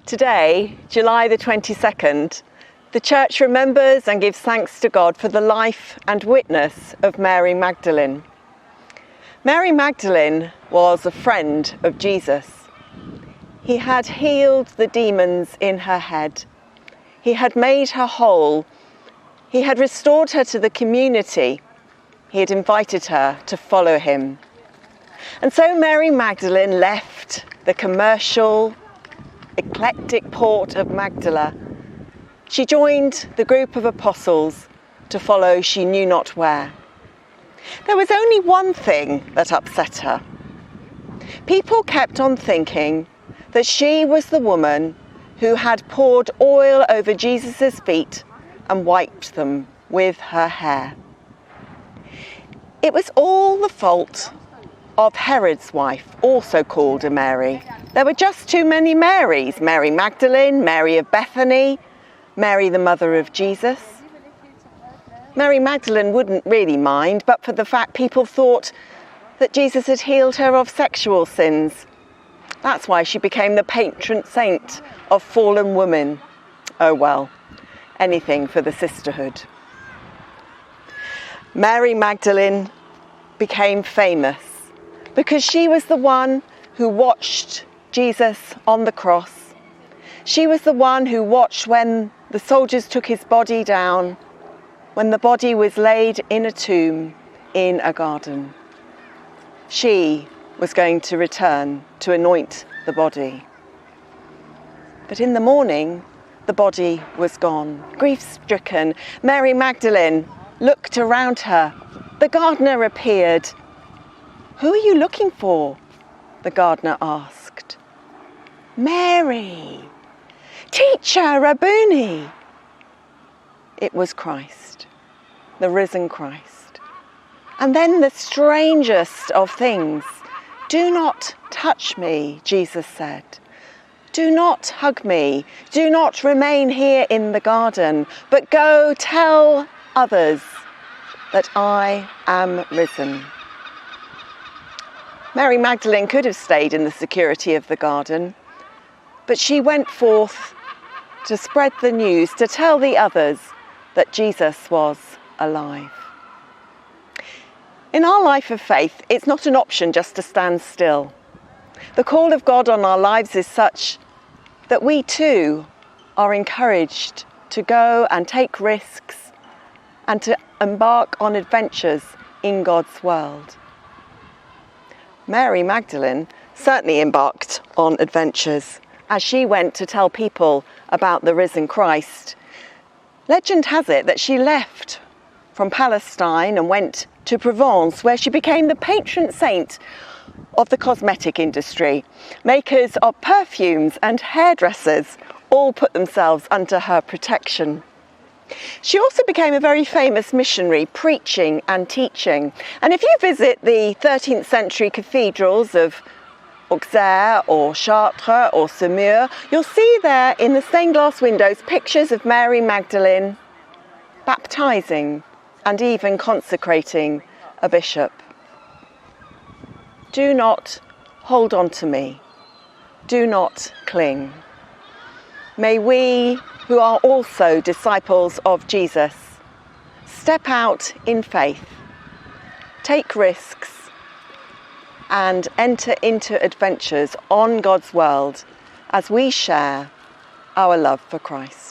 Today, July the 22nd, the Church remembers and gives thanks to God for the life and witness of Mary Magdalene. Mary Magdalene was a friend of Jesus. He had healed the demons in her head. He had made her whole. He had restored her to the community. He had invited her to follow him. And so Mary Magdalene left the commercial, eclectic port of Magdala. She joined the group of apostles to follow she knew not where. There was only one thing that upset her. People kept on thinking that she was the woman who had poured oil over Jesus' feet and wiped them with her hair. It was all the fault of Herod's wife, also called a Mary. There were just too many Marys: Mary Magdalene, Mary of Bethany, Mary the mother of Jesus. Mary Magdalene wouldn't really mind, but for the fact people thought that Jesus had healed her of sexual sins. That's why she became the patron saint of fallen women. Oh well, anything for the sisterhood. Mary Magdalene became famous because she was the one who watched Jesus on the cross. She was the one who watched when the soldiers took his body down, when the body was laid in a tomb in a garden. She was going to return to anoint the body. But in the morning, the body was gone. Grief-stricken, Mary Magdalene looked around her. The gardener appeared. "Who are you looking for?" the gardener asked. "Mary, Teacher, Rabboni." It was Christ, the risen Christ. And then the strangest of things: "Do not touch me," Jesus said. "Do not hug me. Do not remain here in the garden, but go tell others that I am risen." Mary Magdalene could have stayed in the security of the garden, but she went forth to spread the news, to tell the others that Jesus was alive. In our life of faith, it's not an option just to stand still. The call of God on our lives is such that we too are encouraged to go and take risks and to embark on adventures in God's world. Mary Magdalene certainly embarked on adventures as she went to tell people about the risen Christ. Legend has it that she left from Palestine and went to Provence, where she became the patron saint of the cosmetic industry. Makers of perfumes and hairdressers all put themselves under her protection. She also became a very famous missionary, preaching and teaching. And if you visit the 13th century cathedrals of Auxerre or Chartres or Saumur, you'll see there in the stained glass windows pictures of Mary Magdalene baptizing and even consecrating a bishop. Do not hold on to me. Do not cling. May we, who are also disciples of Jesus, step out in faith, take risks, and enter into adventures on God's world as we share our love for Christ.